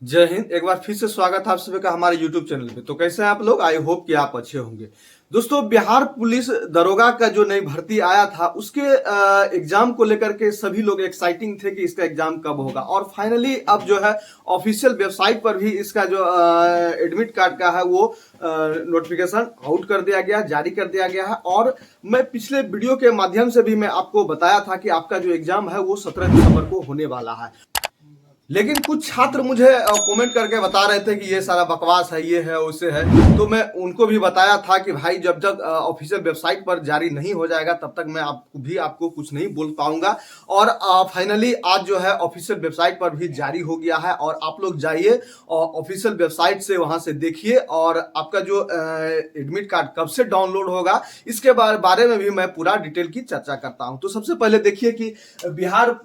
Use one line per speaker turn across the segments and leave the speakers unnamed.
जय हिंद। एक बार फिर से स्वागत है आप सभी का हमारे YouTube चैनल पे। तो कैसे हैं आप लोग? आई होप कि आप अच्छे होंगे। दोस्तों, बिहार पुलिस दरोगा का जो नई भर्ती आया था उसके एग्जाम को लेकर के सभी लोग एक्साइटिंग थे कि इसका एग्जाम कब होगा। और फाइनली अब जो है ऑफिशियल वेबसाइट पर भी इसका जो एडमिट कार्ड का है वो नोटिफिकेशन आउट कर दिया गया, जारी कर दिया गया है। और मैं पिछले वीडियो के माध्यम से भी मैं आपको बताया था कि आपका जो एग्जाम है वो 17 दिसंबर को होने वाला है। लेकिन कुछ छात्र मुझे कमेंट करके बता रहे थे कि ये सारा बकवास है, ये है, उसे है। तो मैं उनको भी बताया था कि भाई जब तक ऑफिशियल वेबसाइट पर जारी नहीं हो जाएगा तब तक मैं आपको कुछ नहीं बोल पाऊंगा। और फाइनली आज जो है ऑफिशियल वेबसाइट पर भी जारी हो गया है और आप लोग जाइए और ऑफिशियल वेबसाइट से वहां से देखिए। और आपका जो एडमिट कार्ड कब से डाउनलोड होगा इसके बारे में भी मैं पूरा डिटेल की चर्चा करता हूं। तो सबसे पहले देखिए कि बिहार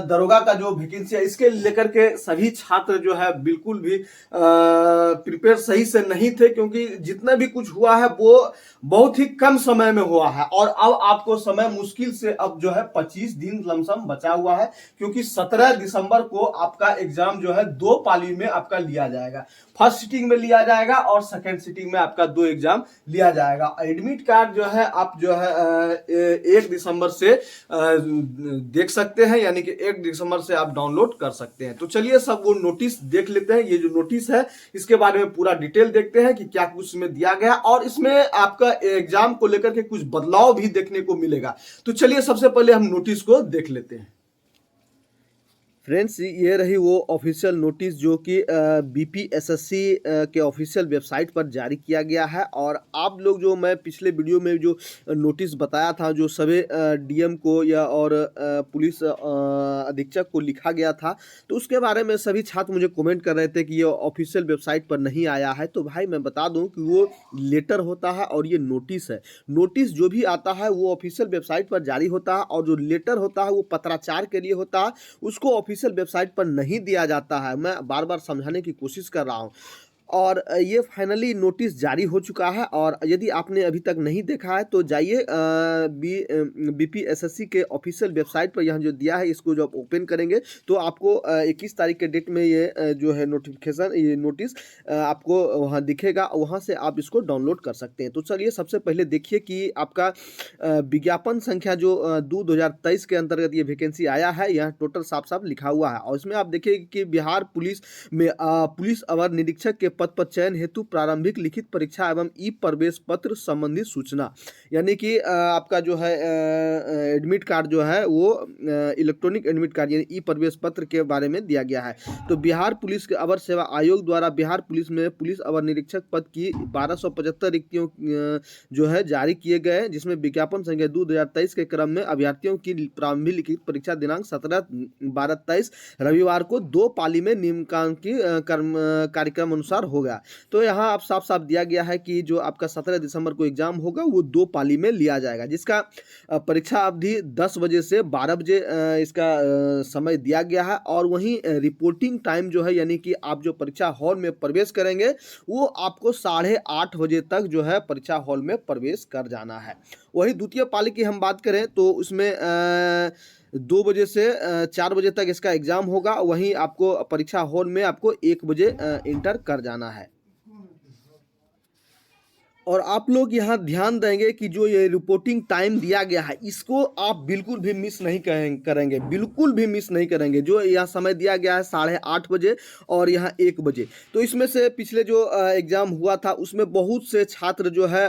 दरोगा का जो वैकेंसी है इसके लेकर के सभी छात्र जो है बिल्कुल भी प्रिपेयर सही से नहीं थे, क्योंकि जितना भी कुछ हुआ है वो बहुत ही कम समय में हुआ है। और अब आपको समय मुश्किल से अब जो है 25 दिन लमसम बचा हुआ है, क्योंकि 17 दिसंबर को आपका एग्जाम जो है 2 पाली में आपका लिया जाएगा। फर्स्ट सिटिंग में लिया जाएगा और सेकेंड सिटिंग में आपका 2 एग्जाम लिया जाएगा। एडमिट कार्ड जो है आप जो है 1 दिसंबर से देख सकते हैं, यानी कि 1 दिसंबर से आप डाउनलोड कर सकते हैं। तो चलिए सब वो नोटिस देख लेते हैं। ये जो नोटिस है इसके बारे में पूरा डिटेल देखते हैं कि क्या कुछ इसमें दिया गया, और इसमें आपका एग्जाम को लेकर के कुछ बदलाव भी देखने को मिलेगा। तो चलिए सबसे पहले हम नोटिस को देख लेते हैं। फ्रेंड्स, ये रही वो ऑफिशियल नोटिस जो कि बीपीएसएससी के ऑफिशियल वेबसाइट पर जारी किया गया है। और आप लोग जो मैं पिछले वीडियो में जो नोटिस बताया था, जो सभी डीएम को या और पुलिस अधीक्षक को लिखा गया था, तो उसके बारे में सभी छात्र मुझे कमेंट कर रहे थे कि ये ऑफिशियल वेबसाइट पर नहीं आया है। तो भाई मैं बता दूं कि वो लेटर होता है और ये नोटिस है। नोटिस जो भी आता है वो ऑफिशियल वेबसाइट पर जारी होता है, और जो लेटर होता है वो पत्राचार के लिए होता है, उसको ऑफिशियल वेबसाइट पर नहीं दिया जाता है। मैं बार बार समझाने की कोशिश कर रहा हूं। और ये फाइनली नोटिस जारी हो चुका है। और यदि आपने अभी तक नहीं देखा है तो जाइए बीपीएसएससी के ऑफिशियल वेबसाइट पर, यहाँ जो दिया है इसको जब ओपन करेंगे तो आपको 21 तारीख के डेट में ये जो है नोटिफिकेशन, ये नोटिस आपको वहाँ दिखेगा। वहाँ से आप इसको डाउनलोड कर सकते हैं। तो चलिए सबसे पहले देखिए कि आपका विज्ञापन संख्या जो 2023 के अंतर्गत ये वैकेंसी आया है, यहाँ टोटल साफ साफ लिखा हुआ है। और इसमें आप देखिए कि बिहार पुलिस में पुलिस अवर निरीक्षक के पद पर चयन हेतु प्रारंभिक लिखित परीक्षा एवं ई प्रवेश पत्र संबंधी सूचना, यानी कि आपका जो है एडमिट कार्ड जो है वो इलेक्ट्रॉनिक एडमिट कार्ड यानी ई प्रवेश पत्र के बारे में दिया गया है। तो बिहार पुलिस के अवर सेवा आयोग द्वारा बिहार पुलिस में पुलिस अवर निरीक्षक पद की 1275 रिक्तियों जो है जारी किए गए हैं, जिसमें विज्ञापन संख्या 2023 के क्रम में अभ्यर्थियों की प्रारंभिक लिखित परीक्षा दिनांक 17/12/23 रविवार को 2 पाली में नियमांकित कार्यक्रम अनुसार होगा। तो यहाँ आप साफ साफ दिया गया है कि जो आपका 17 दिसंबर को एग्जाम होगा वो 2 पाली में लिया जाएगा, जिसका परीक्षा अवधि 10 बजे से 12 बजे इसका समय दिया गया है। और वहीं रिपोर्टिंग टाइम जो है, यानी कि आप जो परीक्षा हॉल में प्रवेश करेंगे वो आपको 8:30 बजे तक जो है परीक्षा हॉल में प्रवेश कर जाना है। वही द्वितीय पाली की हम बात करें तो उसमें 2 बजे से 4 बजे तक इसका एग्जाम होगा। वहीं आपको परीक्षा हॉल में आपको 1 बजे इंटर कर जाना है। और आप लोग यहाँ ध्यान देंगे कि जो ये रिपोर्टिंग टाइम दिया गया है इसको आप बिल्कुल भी मिस नहीं करेंगे, बिल्कुल भी मिस नहीं करेंगे। जो यहाँ समय दिया गया है 8:30 बजे और यहाँ 1 बजे, तो इसमें से पिछले जो एग्ज़ाम हुआ था उसमें बहुत से छात्र जो है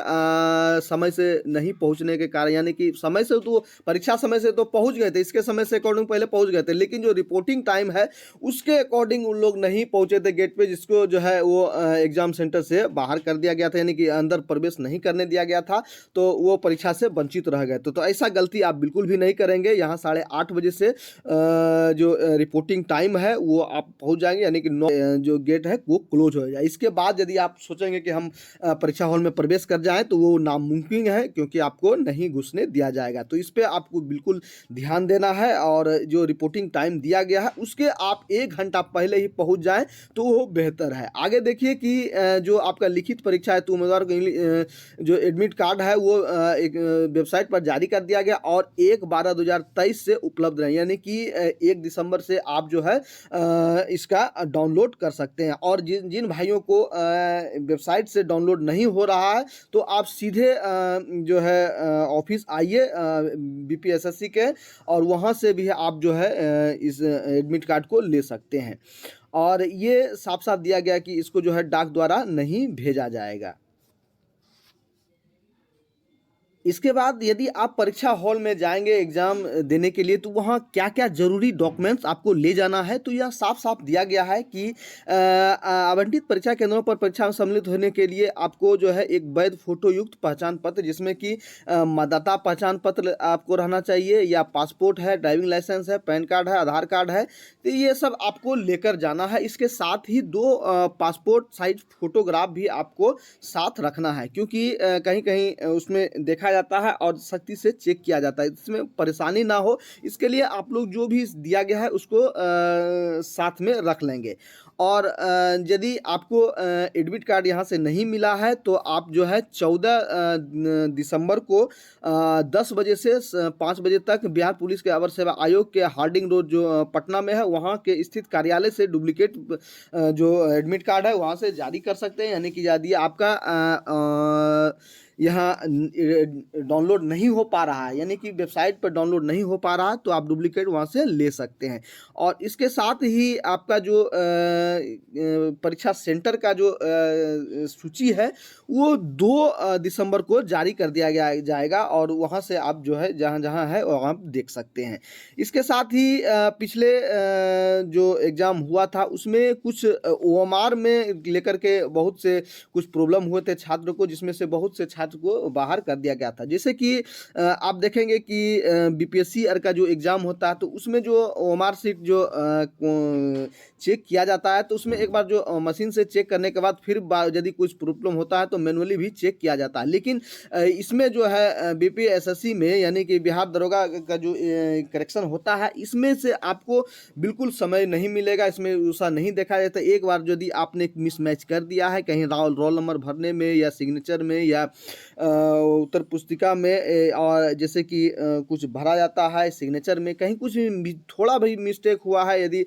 समय से नहीं पहुँचने के कारण, यानी कि समय से तो परीक्षा समय से तो पहुँच गए थे, इसके समय से अकॉर्डिंग पहले पहुँच गए थे, लेकिन जो रिपोर्टिंग टाइम है उसके अकॉर्डिंग उन लोग नहीं पहुँचे थे गेट पे, जिसको जो है वो एग्ज़ाम सेंटर से बाहर कर दिया गया था, यानी कि अंदर प्रवेश नहीं करने दिया गया था, तो वो परीक्षा से वंचित रह गए। तो ऐसा गलती आप बिल्कुल भी नहीं करेंगे। यहाँ 8:30 बजे से जो रिपोर्टिंग टाइम है वो आप पहुंच जाएंगे, यानी कि जो गेट है वो क्लोज हो जाए। इसके बाद यदि आप सोचेंगे कि हम परीक्षा हॉल में प्रवेश कर जाएं तो वो नामुमकिन है, क्योंकि आपको नहीं घुसने दिया जाएगा। तो इस पर आपको बिल्कुल ध्यान देना है। और जो रिपोर्टिंग टाइम दिया गया है उसके आप 1 घंटा पहले ही पहुंच जाएं तो वो बेहतर है। आगे देखिए कि जो आपका लिखित परीक्षा है तो उम्मीदवार को जो एडमिट कार्ड है वो एक वेबसाइट पर जारी कर दिया गया और 1/12/2023 से उपलब्ध है, यानी कि 1 दिसंबर से आप जो है इसका डाउनलोड कर सकते हैं। और जिन भाइयों को वेबसाइट से डाउनलोड नहीं हो रहा है तो आप सीधे जो है ऑफिस आइए बीपीएसएससी के, और वहाँ से भी आप जो है इस एडमिट कार्ड को ले सकते हैं। और ये साफ साफ दिया गया कि इसको जो है डाक द्वारा नहीं भेजा जाएगा। इसके बाद यदि आप परीक्षा हॉल में जाएंगे एग्जाम देने के लिए तो वहाँ क्या क्या जरूरी डॉक्यूमेंट्स आपको ले जाना है, तो यह साफ साफ दिया गया है कि आवंटित परीक्षा केंद्रों पर परीक्षा में सम्मिलित होने के लिए आपको जो है एक वैध फोटो युक्त पहचान पत्र, जिसमें कि मतदाता पहचान पत्र आपको रहना चाहिए, या पासपोर्ट है, ड्राइविंग लाइसेंस है, पैन कार्ड है, आधार कार्ड है, तो ये सब आपको लेकर जाना है। इसके साथ ही 2 पासपोर्ट साइज फोटोग्राफ भी आपको साथ रखना है, क्योंकि कहीं कहीं उसमें देखा जाता है और सख्ती से चेक किया जाता है, इसमें परेशानी ना हो इसके लिए आप लोग जो भी दिया गया है उसको साथ में रख लेंगे। और यदि आपको एडमिट कार्ड यहाँ से नहीं मिला है तो आप जो है 14 दिसंबर को 10 बजे से 5 बजे तक बिहार पुलिस के अवर सेवा आयोग के हार्डिंग रोड जो पटना में है वहाँ के स्थित कार्यालय से डुप्लीकेट जो एडमिट कार्ड है वहाँ से जारी कर सकते हैं। यानी कि यदि आपका यहाँ डाउनलोड नहीं हो पा रहा है, यानी कि वेबसाइट पर डाउनलोड नहीं हो पा रहा है, तो आप डुप्लीकेट वहाँ से ले सकते हैं। और इसके साथ ही आपका जो परीक्षा सेंटर का जो सूची है वो 2 दिसंबर को जारी कर दिया जाएगा और वहाँ से आप जो है जहाँ जहाँ है वहाँ आप देख सकते हैं। इसके साथ ही पिछले जो एग्ज़ाम हुआ था उसमें कुछ ओएमआर में लेकर के बहुत से कुछ प्रॉब्लम हुए थे छात्र को, जिसमें से बहुत से छात्र को बाहर कर दिया गया था। जैसे कि आप देखेंगे कि बीपीएससी का जो एग्ज़ाम होता है तो उसमें जो ओएमआर सीट जो चेक किया जाता है तो उसमें एक बार जो मशीन से चेक करने के बाद फिर यदि कुछ प्रॉब्लम होता है तो मैनुअली भी चेक किया जाता है। लेकिन इसमें जो है बीपीएसएससी में यानी कि बिहार दरोगा का जो करेक्शन होता है इसमें से आपको बिल्कुल समय नहीं मिलेगा, इसमें ऐसा नहीं देखा जाता। एक बार यदि आपने मिसमैच कर दिया है कहीं रोल नंबर भरने में या सिग्नेचर में या उत्तर पुस्तिका में, और जैसे कि कुछ भरा जाता है सिग्नेचर में कहीं कुछ थोड़ा भी मिस्टेक हुआ है, यदि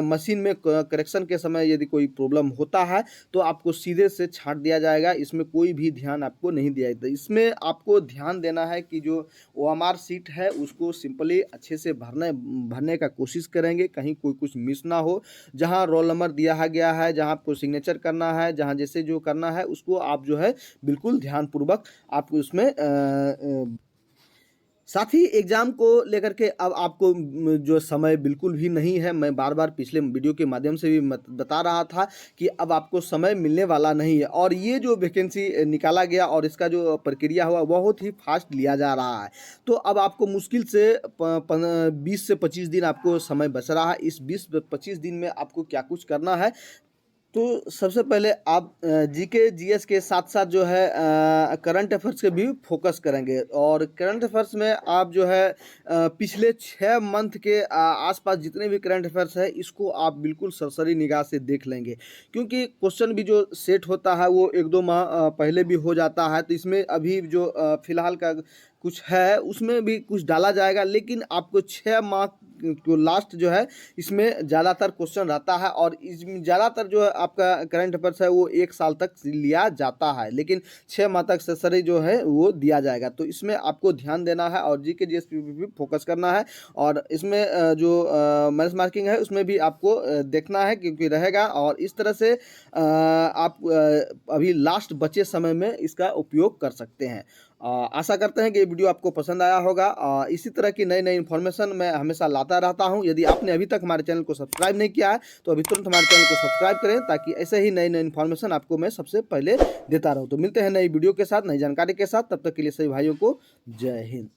मशीन में करेक्शन के समय यदि कोई प्रॉब्लम होता है तो आपको सीधे से छांट दिया जाएगा, इसमें कोई भी ध्यान आपको नहीं दिया जाता। इसमें आपको ध्यान देना है कि जो ओएमआर सीट है उसको सिंपली अच्छे से भरने का कोशिश करेंगे, कहीं कोई कुछ मिस ना हो। जहां रोल नंबर दिया गया है, जहां आपको सिग्नेचर करना है, जहां जैसे जो करना है उसको आप जो है बिल्कुल ध्यानपूर्वक आपको उसमें साथ ही एग्ज़ाम को लेकर के अब आपको जो समय बिल्कुल भी नहीं है। मैं बार बार पिछले वीडियो के माध्यम से भी बता रहा था कि अब आपको समय मिलने वाला नहीं है, और ये जो वैकेंसी निकाला गया और इसका जो प्रक्रिया हुआ बहुत ही फास्ट लिया जा रहा है। तो अब आपको मुश्किल से 20 से 25 दिन आपको समय बच रहा है। इस 20-25 दिन में आपको क्या कुछ करना है, तो सबसे पहले आप जीके जीएस के साथ साथ जो है करंट अफेयर्स के भी फोकस करेंगे। और करंट अफेयर्स में आप जो है पिछले 6 मंथ के आसपास जितने भी करंट अफेयर्स है इसको आप बिल्कुल सरसरी निगाह से देख लेंगे, क्योंकि क्वेश्चन भी जो सेट होता है वो 1-2 माह पहले भी हो जाता है। तो इसमें अभी जो फिलहाल का कुछ है उसमें भी कुछ डाला जाएगा, लेकिन आपको 6 माह को लास्ट जो है इसमें ज़्यादातर क्वेश्चन रहता है, और इसमें ज़्यादातर जो है आपका करंट अफेयर्स है वो 1 साल तक लिया जाता है, लेकिन 6 माह तक सरसरी जो है वो दिया जाएगा। तो इसमें आपको ध्यान देना है और जीके जीएस पे भी फोकस करना है, और इसमें जो मैथ्स मार्किंग है उसमें भी आपको देखना है क्योंकि रहेगा। और इस तरह से आप अभी लास्ट बचे समय में इसका उपयोग कर सकते हैं। आशा करते हैं कि ये वीडियो आपको पसंद आया होगा। इसी तरह की नई नई इन्फॉर्मेशन मैं हमेशा लाता रहता हूं। यदि आपने अभी तक हमारे चैनल को सब्सक्राइब नहीं किया है तो अभी तुरंत हमारे चैनल को सब्सक्राइब करें, ताकि ऐसे ही नई नई इन्फॉर्मेशन आपको मैं सबसे पहले देता रहूं। तो मिलते हैं नई वीडियो के साथ, नई जानकारी के साथ। तब तक के लिए सभी भाइयों को जय हिंद।